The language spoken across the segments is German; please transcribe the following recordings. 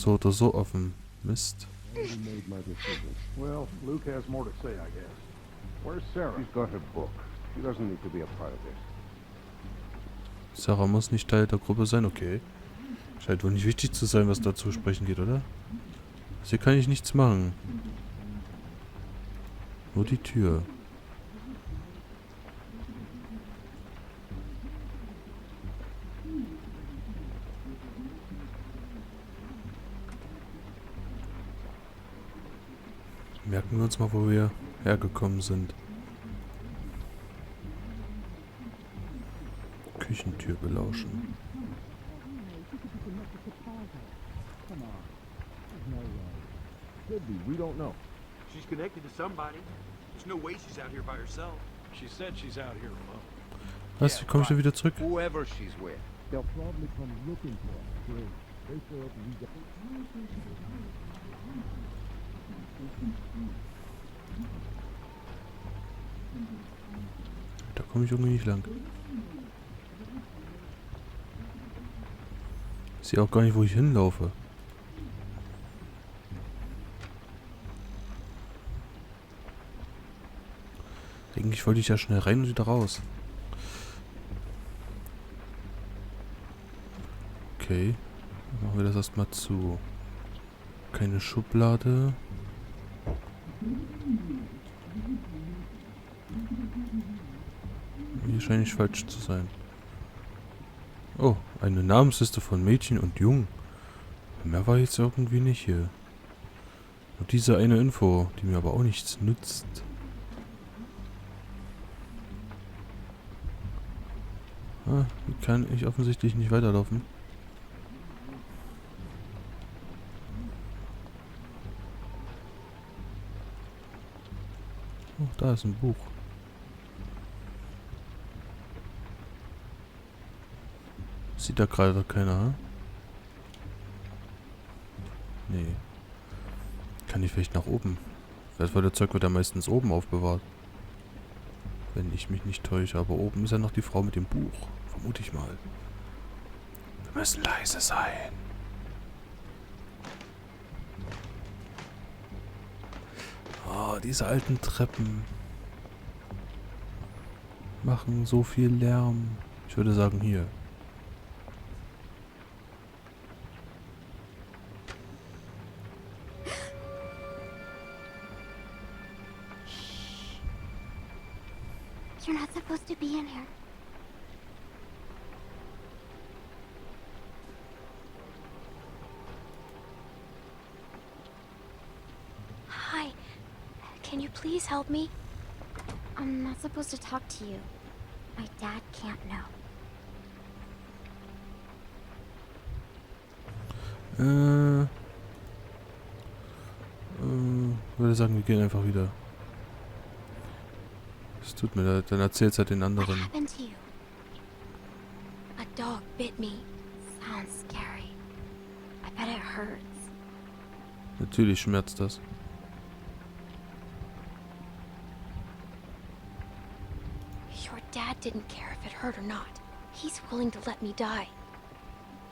so oder so offen. Mist. Already made my decision. Well, Luke has more to say, I guess. Where's Sarah? She's got her book. She doesn't need to be a part of this. Sarah muss nicht Teil der Gruppe sein, okay. Scheint wohl nicht wichtig zu sein, was da zu sprechen geht, oder? Hier kann ich nichts machen. Nur die Tür. Merken wir uns mal, wo wir hergekommen sind. Küchentür belauschen. Could be. We don't know. She's connected to somebody. There's no way she's out here by herself. She said she's out here alone. Was? Wie komme ich denn wieder zurück? Whoever she's with. They'll probably come looking for us. Great. They show up and we got... Da komme ich irgendwie nicht lang. Ich sehe auch gar nicht, wo ich hinlaufe. Eigentlich wollte ich ja schnell rein und wieder raus. Okay. Dann machen wir das erstmal zu. Keine Schublade. Hier scheint nicht falsch zu sein. Oh, eine Namensliste von Mädchen und Jungen. Mehr war jetzt irgendwie nicht hier. Nur diese eine Info, die mir aber auch nichts nützt. Ah, hier kann ich offensichtlich nicht weiterlaufen. Oh, da ist ein Buch. Sieht da gerade keiner, hm? Nee. Kann ich vielleicht nach oben? Das Feuerzeug wird ja meistens oben aufbewahrt. Wenn ich mich nicht täusche. Aber oben ist ja noch die Frau mit dem Buch. Vermute ich mal. Wir müssen leise sein. Oh, diese alten Treppen machen so viel Lärm. Ich würde sagen hier. You're not supposed to be in here. Hi. Can you please help me? I'm not supposed to talk to you. My dad can't know. Würde sagen, wir gehen einfach wieder. Es tut mir leid, dann erzähl's halt den What anderen. happened to you? A dog bit me. Sounds scary. I bet it hurts. Natürlich schmerzt das. Your dad didn't care if it hurt or not. He's willing to let me die.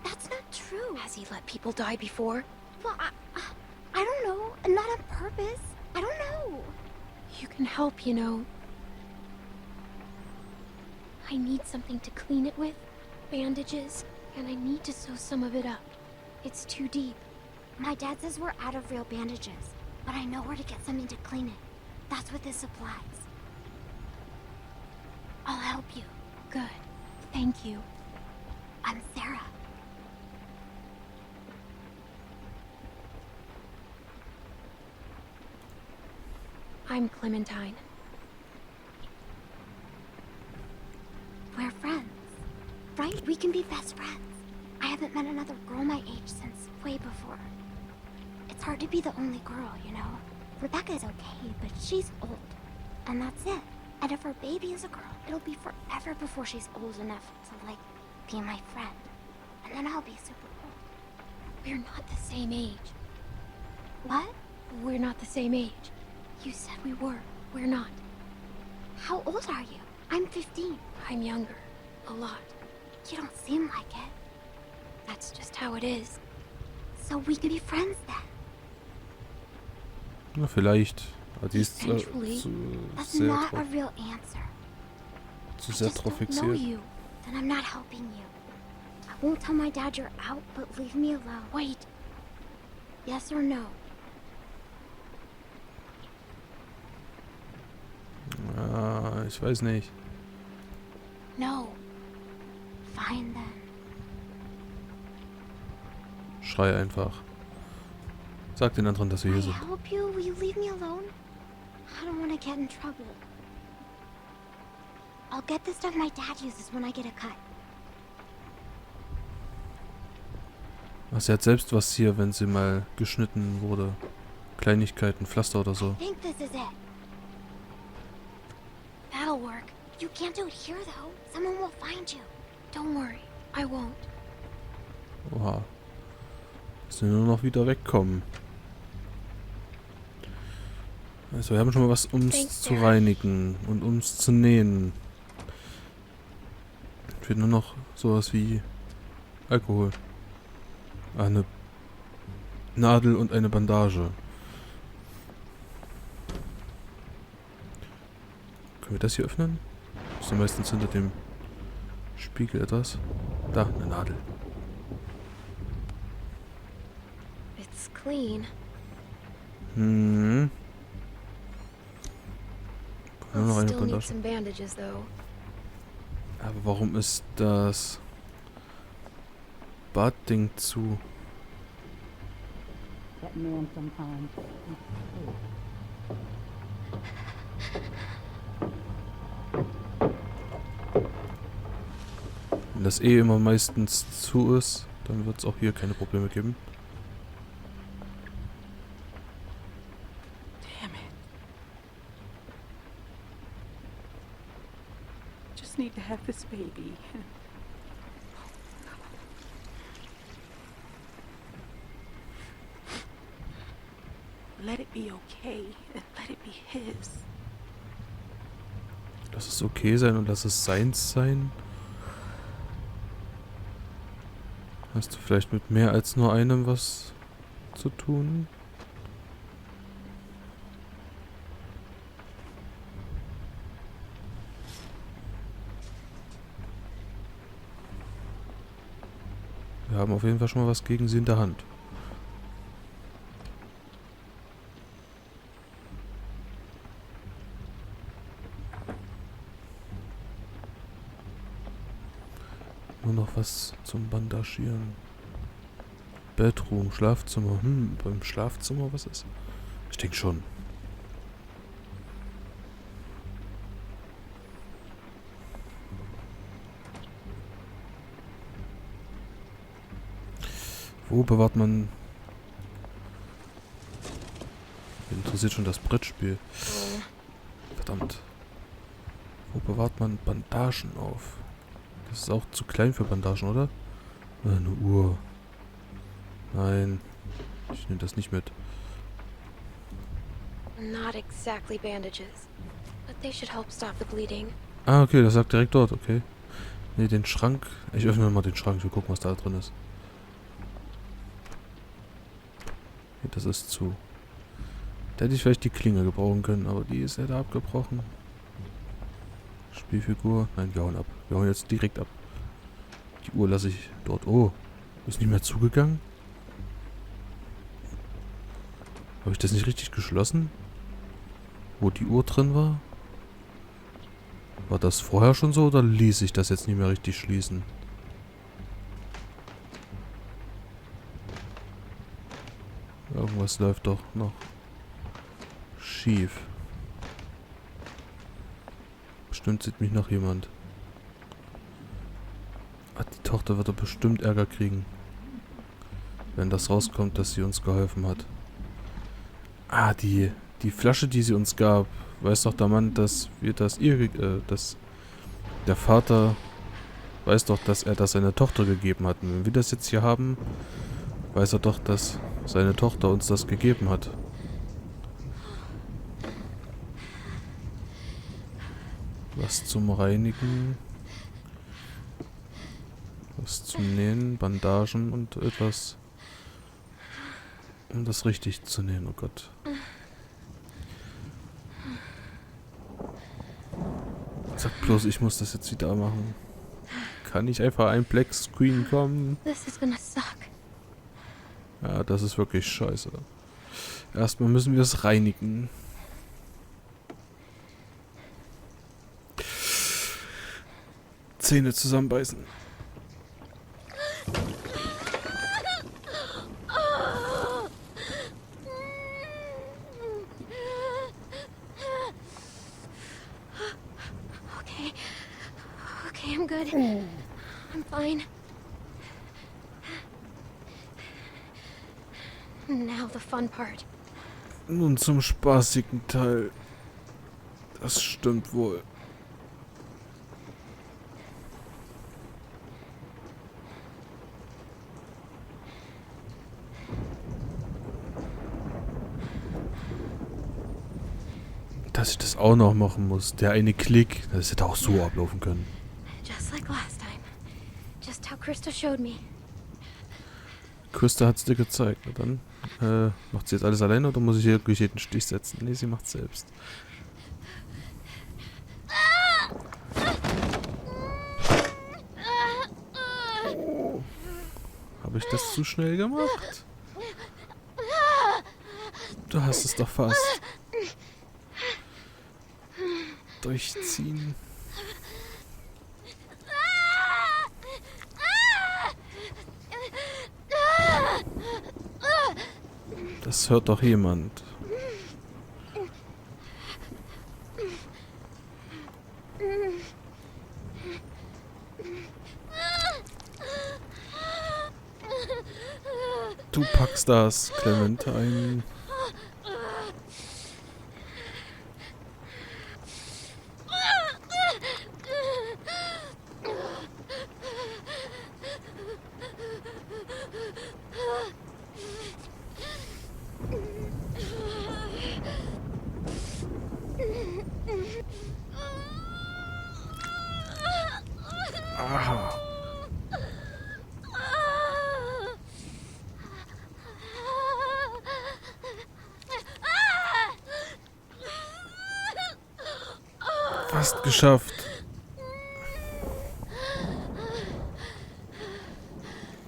That's not true. Has he let people die before? Well, I don't know. Not on purpose. I don't know. You can help, you know. I need something to clean it with. Bandages. And I need to sew some of it up. It's too deep. My dad says we're out of real bandages. But I know where to get something to clean it. That's with his supplies. I'll help you. Good. Thank you. I'm Sarah. I'm Clementine. We're friends. Right? We can be best friends. I haven't met another girl my age since way before. It's hard to be the only girl, you know? Rebecca's okay, but she's old. And that's it. And if her baby is a girl, it'll be forever before she's old enough to, like, be my friend. And then I'll be super old. We're not the same age. What? We're not the same age. You said we were. We're not. How old are you? I'm 15. I'm younger. A lot. You don't seem like it. That's just how it is. So we could be friends then. Na, vielleicht. Aber die ist Essentially, zu that's sehr not a drauf, real answer. zu I sehr just drauf don't know fixiert. you. Then I'm not helping you. I won't tell my dad you're out, but leave me alone. Wait. Yes or no? Ah, ich weiß nicht. No. Fine then. Schrei einfach. Sag den anderen, dass wir hier I sind. help you? Will you leave me alone? I don't want to get in trouble. I'll get the stuff my dad uses when I get a cut. Ach, sie hat selbst was hier, wenn sie mal geschnitten wurde. Kleinigkeiten, Pflaster oder so. I think this is it. That'll work. You can't do it here though. Someone will find you. Don't worry. I won't. Oha. Müssen wir nur noch wieder wegkommen. Also wir haben schon mal was, ums Thanks, zu Sarah. reinigen und ums zu nähen. Fehlt nur noch sowas wie Alkohol. Eine Nadel und eine Bandage. Können wir das hier öffnen? Ist ja meistens hinter dem Spiegel etwas. Da, eine Nadel. It's clean. Hm. Nur noch I'll eine still need Bandage. some bandages though. Aber warum ist das Badding zu? That man sometimes. Wenn das eh immer meistens zu ist, dann wird es auch hier keine Probleme geben. Damn it. Just need to have this baby. Let it be okay. Let it be his. Lass es okay sein und lass es seins sein. Hast du vielleicht mit mehr als nur einem was zu tun? Wir haben auf jeden Fall schon mal was gegen sie in der Hand. Nur noch was zum Bandagieren. Bedroom, Schlafzimmer. Beim Schlafzimmer was ist? Ich denke schon. Wo bewahrt man... Mich interessiert schon das Brettspiel. Verdammt. Wo bewahrt man Bandagen auf? Das ist auch zu klein für Bandagen, oder? Eine Uhr. Nein. Ich nehme das nicht mit. Not exactly bandages, but they should help stop the bleeding. Ah, okay, das sagt direkt dort, okay. Ne, den Schrank. Ich öffne mal den Schrank, ich will gucken, was da drin ist. Okay, das ist zu. Da hätte ich vielleicht die Klinge gebrauchen können, aber die ist ja da abgebrochen. Spielfigur. Nein, wir hauen ab. Wir hauen jetzt direkt ab. Die Uhr lasse ich dort. Oh, ist nicht mehr zugegangen? Habe ich das nicht richtig geschlossen? Wo die Uhr drin war? War das vorher schon so oder ließ ich das jetzt nicht mehr richtig schließen? Irgendwas läuft doch noch schief. Bestimmt sieht mich noch jemand. Ah, die Tochter wird doch bestimmt Ärger kriegen. Wenn das rauskommt, dass sie uns geholfen hat. Ah, die Flasche, die sie uns gab. Weiß doch der Mann, dass wir das dass der Vater weiß doch, dass er das seiner Tochter gegeben hat. Und wenn wir das jetzt hier haben, weiß er doch, dass seine Tochter uns das gegeben hat. Was zum Reinigen. Was zum Nähen, Bandagen und etwas Um das richtig zu nehmen, oh Gott. Sag bloß, ich muss das jetzt wieder machen. Kann nicht einfach ein Black Screen kommen? This is gonna suck. Ja, das ist wirklich scheiße. Erstmal müssen wir es reinigen. Zähne zusammenbeißen. Okay, I'm good. I'm fine. Now the fun part. Nun zum spaßigen Teil. Das stimmt wohl. Dass ich das auch noch machen muss. Der eine Klick, das hätte auch so ablaufen können. Just like last time. Just how Krista showed me. Krista hat es dir gezeigt. Na dann, macht sie jetzt alles alleine oder muss ich hier wirklich jeden Stich setzen? Nee, sie macht selbst. Oh. Habe ich das zu schnell gemacht? Du hast es doch fast. Durchziehen. Das hört doch jemand. Du packst das, Clementine. Aha. Fast geschafft.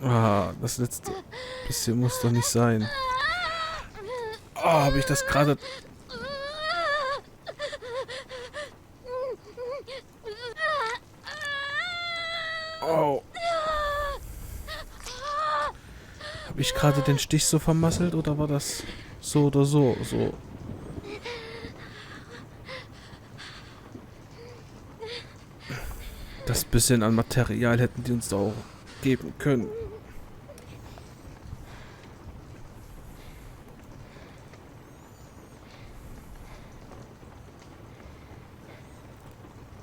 Ah, das letzte bisschen muss doch nicht sein. Oh, habe ich das gerade... Oh. Habe ich gerade den Stich so vermasselt oder war das so oder so? So. Das bisschen an Material hätten die uns da auch geben können.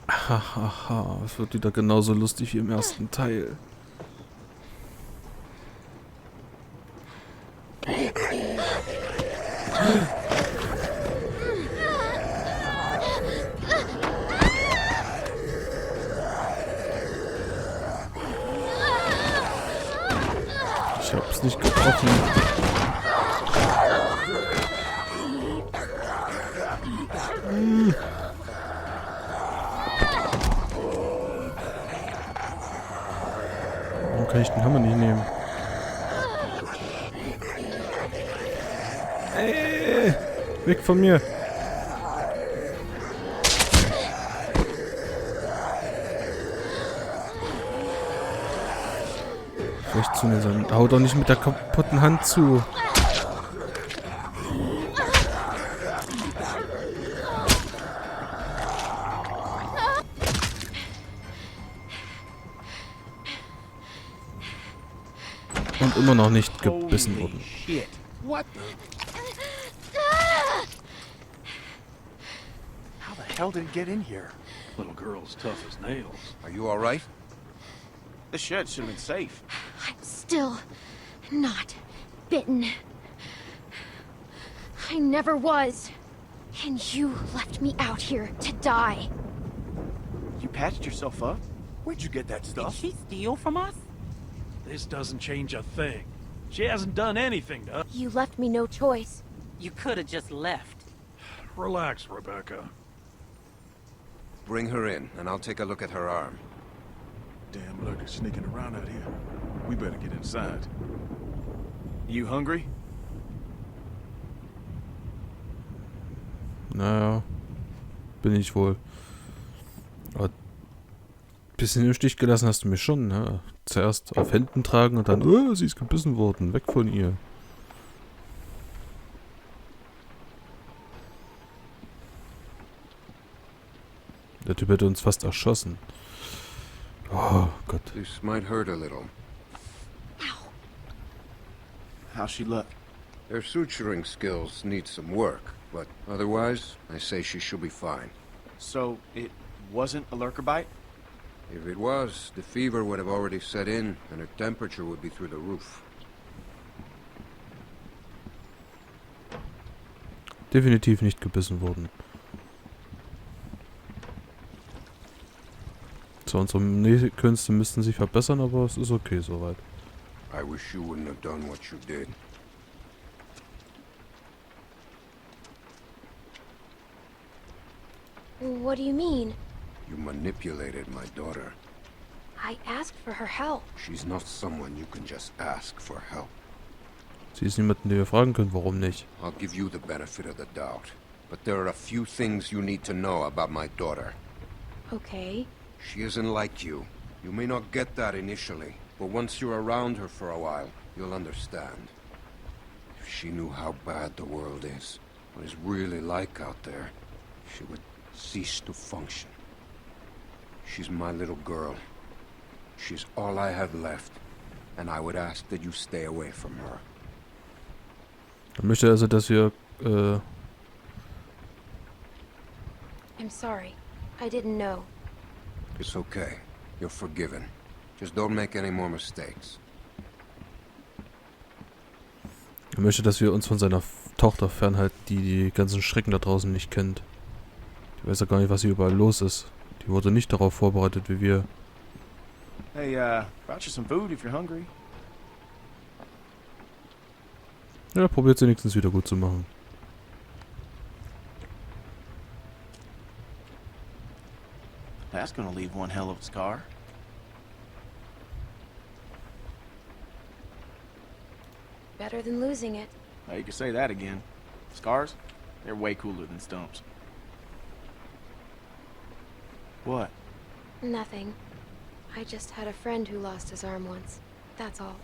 Hahaha, es wird wieder genauso lustig wie im ersten Teil. Ich hab's nicht getroffen. Warum kann ich den Hammer nicht nehmen? Ey, weg von mir! Vielleicht zu mir sein. Hau doch nicht mit der kaputten Hand zu. Und immer noch nicht gebissen Holy wurden. shit. What the? How the hell did it get in here? Little girl's tough as nails. Are you all right? This shed should have been safe. I'm still not bitten. I never was. And you left me out here to die. You patched yourself up? Where'd you get that Did stuff? she steal from us? This doesn't change a thing. She hasn't done anything to us. You left me no choice. You could have just left. Relax, Rebecca. Bring her in, and I'll take a look at her arm. Damn lurkers sneaking around out here. We better get inside. You hungry? Naja, bin ich wohl. Aber ein bisschen im Stich gelassen hast du mich schon, ne? Zuerst auf Händen tragen und dann, oh, sie ist gebissen worden, weg von ihr. Der Typ hätte uns fast erschossen. Oh Gott. This might hurt a little. How's she look? Her suturing skills need some work, but otherwise, I say she should be fine. So, it wasn't a lurker bite? If it was, the fever would have already set in, and her temperature would be through the roof. Definitiv nicht gebissen worden. Zwar unsere Nähkünste müssten sich verbessern, aber es ist okay soweit. I wish you wouldn't have done what you did. What do you mean? You manipulated my daughter. I asked for her help. She's not someone you can just ask for help. Sie ist niemanden, den wir fragen können, warum nicht. I'll give you the benefit of the doubt, but there are a few things you need to know about my daughter. Okay. She isn't like you. You may not get that initially, but once you're around her for a while, you'll understand. If she knew how bad the world is, what it's really like out there, she would cease to function. She's my little girl. She's all I have left, and I would ask that you stay away from her. Er möchte also, dass wir, I'm sorry. I didn't know. It's okay. You're forgiven. Just don't make any more mistakes. Er möchte, dass wir uns von seiner Tochter fernhalten, die die ganzen Schrecken da draußen nicht kennt. Die weiß ja gar nicht, was hier überall los ist. Die wurde nicht darauf vorbereitet, wie wir. Hey, brought you some food if you're hungry. Ja, probiert sie wenigstens wieder gut zu machen. That's gonna leave one hell of a scar. Better than losing it. Well, you can say that again. Scars? They're way cooler than stumps. What? Nothing. I just had a friend who lost his arm once. That's all.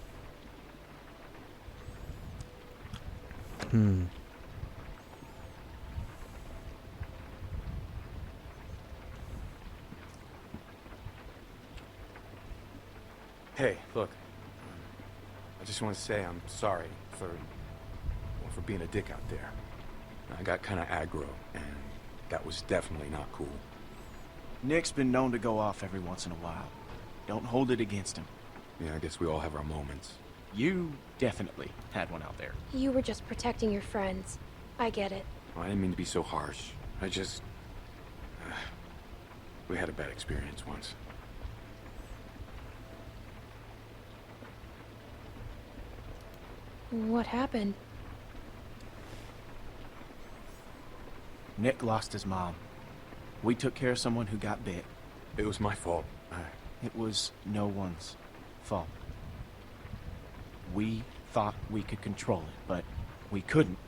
Hey, look. I just want to say I'm sorry for being a dick out there. I got kind of aggro, and that was definitely not cool. Nick's been known to go off every once in a while. Don't hold it against him. Yeah, I guess we all have our moments. You definitely had one out there. You were just protecting your friends. I get it. Well, I didn't mean to be so harsh. I just... we had a bad experience once. What happened? Nick lost his mom. We took care of someone who got bit. It was my fault. It was no one's fault. We thought we could control it, but we couldn't.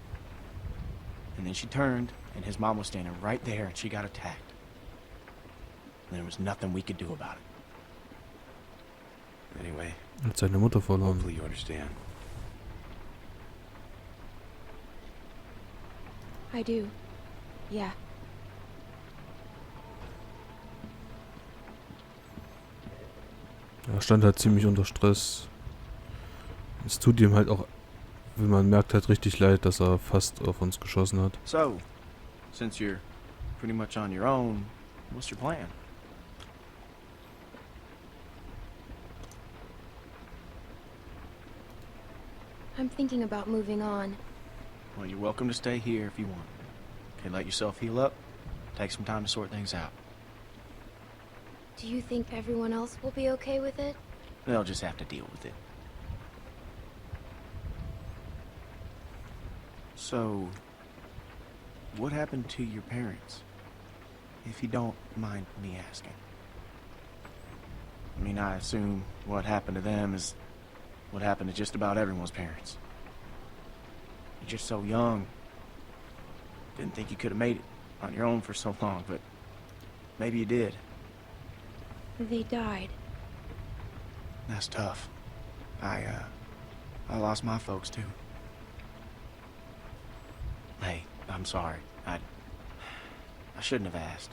And then she turned, and his mom was standing right there, and she got attacked. And there was nothing we could do about it. Anyway, Hat seine Mutter verloren. hopefully you understand. I do. Yeah. Er stand halt ziemlich unter Stress. Es tut ihm halt auch, wie man merkt, halt richtig leid, dass er fast auf uns geschossen hat. So, since you're pretty much on your own, what's your plan? I'm thinking about moving on. Well, you're welcome to stay here if you want. Okay, let yourself heal up. Take some time to sort things out. Do you think everyone else will be okay with it? They'll just have to deal with it. So, what happened to your parents? If you don't mind me asking. I mean, I assume what happened to them is what happened to just about everyone's parents. You're just so young. Didn't think you could have made it on your own for so long, but maybe you did. They died. That's tough. I lost my folks too. Hey, I'm sorry. I shouldn't have asked.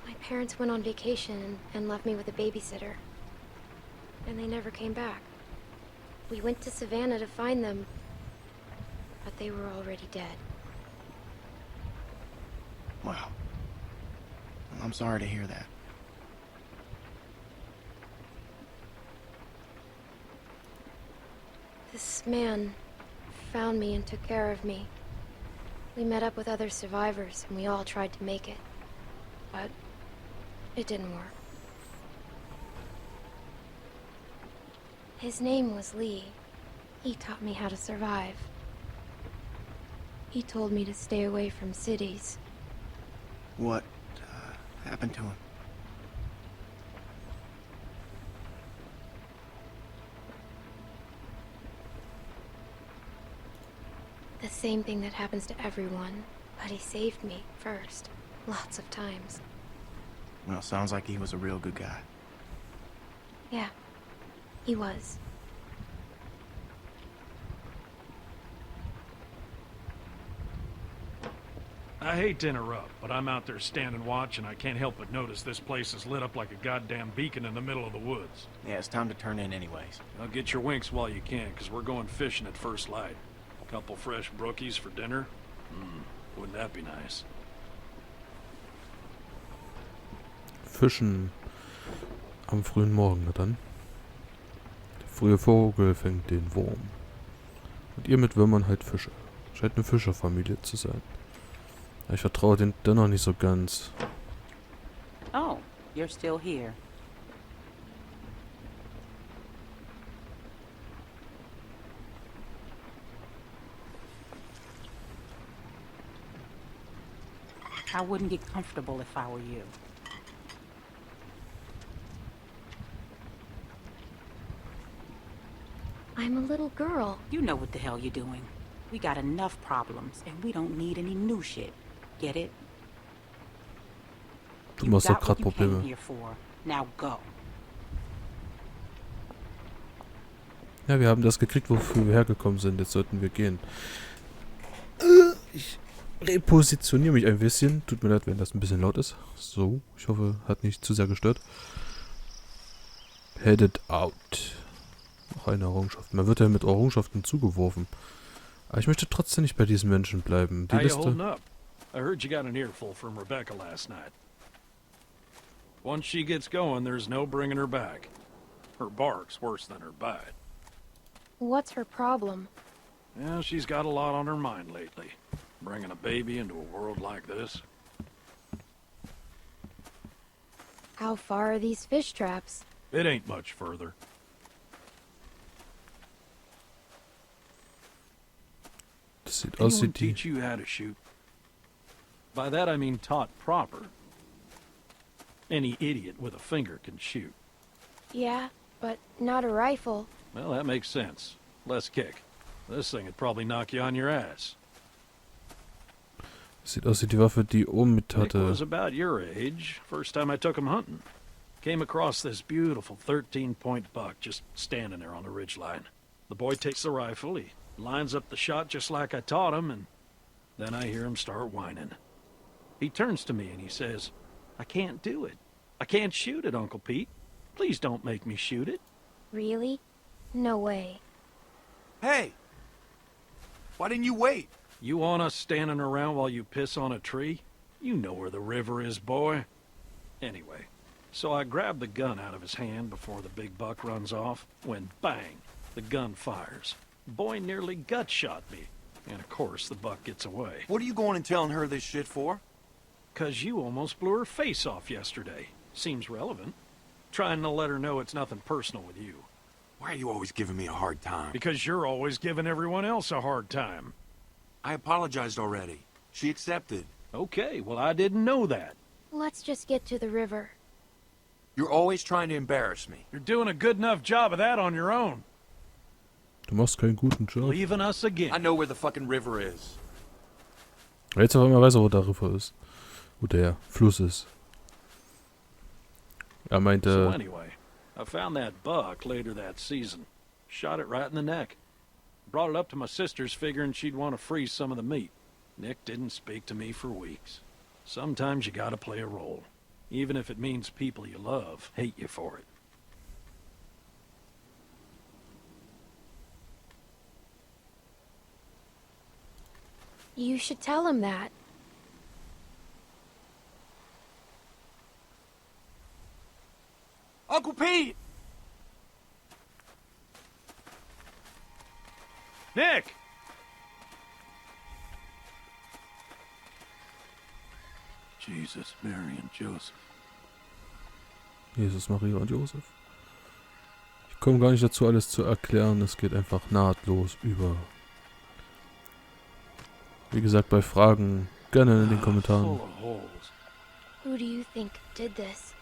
My parents went on vacation and left me with a babysitter. And they never came back. We went to Savannah to find them, but they were already dead. Wow. I'm sorry to hear that. This man found me and took care of me. We met up with other survivors and we all tried to make it. But it didn't work. His name was Lee. He taught me how to survive. He told me to stay away from cities. What happened to him? The same thing that happens to everyone, but he saved me first, lots of times. Well, sounds like he was a real good guy. Yeah, he was. I hate to interrupt, but I'm out there standing watch and I can't help but notice this place is lit up like a goddamn beacon in the middle of the woods. Yeah, it's time to turn in anyways. Now get your winks while you can, because we're going fishing at first light. Couple fresh brookies for dinner? Wouldn't that be nice? Fischen am frühen Morgen, na dann. Der frühe Vogel fängt den Wurm. Und ihr mit Würmern halt Fische. Scheint eine Fischerfamilie zu sein. Ich vertraue den dennoch nicht so ganz. Oh, you're still here. I wouldn't get comfortable if I were you. I'm a little girl. You know what the hell you're doing. We got enough problems, and we don't need any new shit. Get it? Du machst doch what gerade you came Probleme. here for. Now go. Ja, wir haben das gekriegt, wofür wir hergekommen sind. Jetzt sollten wir gehen. Ich repositioniere mich ein bisschen. Tut mir leid, wenn das ein bisschen laut ist. So, ich hoffe, hat nicht zu sehr gestört. Headed out. Noch eine Errungenschaft. Man wird ja mit Errungenschaften zugeworfen. Aber ich möchte trotzdem nicht bei diesen Menschen bleiben. Die How you holding Liste. up? I heard you got an earful from Rebecca last night. Once she gets going, there's no bringing her back. Her bark's worse than her bite. What's her problem? Yeah, she's got a lot on her mind lately. Bringing a baby into a world like this. How far are these fish traps? It ain't much further. Das sieht aus wie Anyone die. teach you how to shoot? By that I mean taught proper. Any idiot with a finger can shoot. Yeah, but not a rifle. Well, that makes sense. Less kick. This thing would probably knock you on your ass. Das sieht aus wie die Waffe, die oben mit Nick hatte. was about your age. First time I took him hunting. Came across this beautiful 13-point buck just standing there on the ridgeline. The boy takes the rifle, he lines up the shot just like I taught him, and then I hear him start whining. He turns to me and he says, "I can't do it. I can't shoot it, Uncle Pete. Please don't make me shoot it." Really? No way. Hey! Why didn't you wait? You want us standing around while you piss on a tree? You know where the river is, boy. Anyway, so I grabbed the gun out of his hand before the big buck runs off, when bang, the gun fires. Boy nearly gut shot me. And of course, the buck gets away. What are you going and telling her this shit for? 'Cause you almost blew her face off yesterday. Seems relevant. Trying to let her know it's nothing personal with you. Why are you always giving me a hard time? Because you're always giving everyone else a hard time. I apologized already. She accepted. Okay, well, I didn't know that. Let's just get to the river. You're always trying to embarrass me. You're doing a good enough job of that on your own. Du machst keinen guten Job. Leaving us again. I know where the fucking river is. Jetzt auf einmal weiß er, wo der River ist. Wo der Fluss ist. Er meinte... So anyway, I found that buck later that season. Shot it right in the neck. Brought it up to my sister's figuring she'd want to freeze some of the meat. Nick didn't speak to me for weeks. Sometimes you gotta play a role. Even if it means people you love hate you for it. You should tell him that. Uncle Pete! Nick! Jesus, Mary and Joseph. Jesus, Maria und Josef. Ich komme gar nicht dazu, alles zu erklären. Es geht einfach nahtlos über. Wie gesagt, bei Fragen gerne in den Kommentaren. Full of holes. Who do you think did this?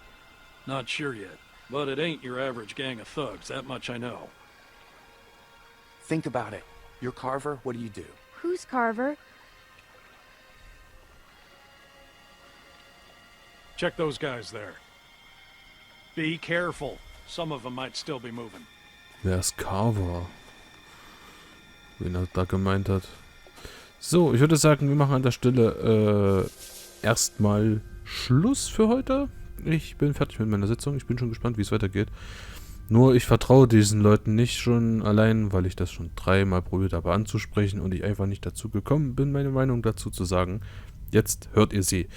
Not sure yet, but it ain't your average gang of thugs, that much I know. Think about it. You're Carver, what do you do? Who's Carver? Check those guys there. Be careful. Some of them might still be moving. Wer ist Carver? Wen er da gemeint hat. So, ich würde sagen, wir machen an der Stelle erstmal Schluss für heute. Ich bin fertig mit meiner Sitzung. Ich bin schon gespannt, wie es weitergeht. Nur, ich vertraue diesen Leuten nicht schon allein, weil ich das schon 3-mal probiert habe anzusprechen und ich einfach nicht dazu gekommen bin, meine Meinung dazu zu sagen. Jetzt hört ihr sie.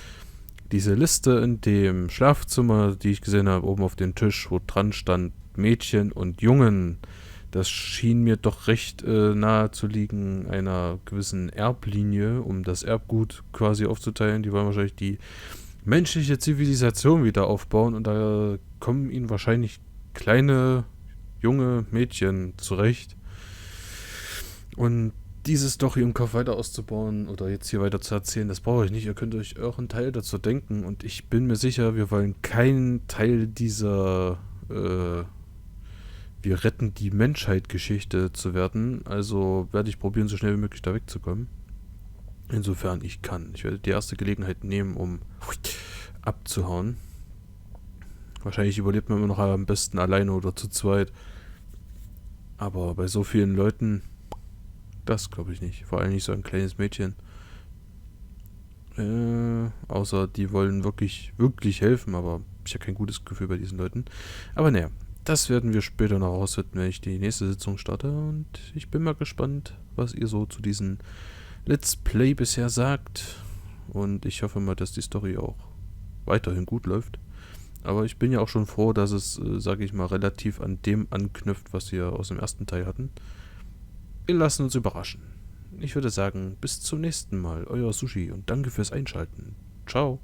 Diese Liste in dem Schlafzimmer, die ich gesehen habe, oben auf dem Tisch, wo dran stand Mädchen und Jungen, das schien mir doch recht nahe zu liegen einer gewissen Erblinie, um das Erbgut quasi aufzuteilen. Die wollen wahrscheinlich die menschliche Zivilisation wieder aufbauen und da kommen ihnen wahrscheinlich kleine, junge Mädchen zurecht. Und diese Story im Kopf weiter auszubauen oder jetzt hier weiter zu erzählen, das brauche ich nicht. Ihr könnt euch euren Teil dazu denken und ich bin mir sicher, wir wollen keinen Teil dieser wir retten die Menschheit-Geschichte zu werden. Also werde ich probieren, so schnell wie möglich da wegzukommen. Insofern ich kann. Ich werde die erste Gelegenheit nehmen, um abzuhauen. Wahrscheinlich überlebt man immer noch am besten alleine oder zu zweit. Aber bei so vielen Leuten, das glaube ich nicht. Vor allem nicht so ein kleines Mädchen. Außer die wollen wirklich, wirklich helfen, aber ich habe kein gutes Gefühl bei diesen Leuten. Aber naja, das werden wir später noch rausfinden, wenn ich die nächste Sitzung starte. Und ich bin mal gespannt, was ihr so zu diesem Let's Play bisher sagt. Und ich hoffe mal, dass die Story auch weiterhin gut läuft. Aber ich bin ja auch schon froh, dass es, sage ich mal, relativ an dem anknüpft, was wir aus dem ersten Teil hatten. Wir lassen uns überraschen. Ich würde sagen, bis zum nächsten Mal. Euer Sushi und danke fürs Einschalten. Ciao.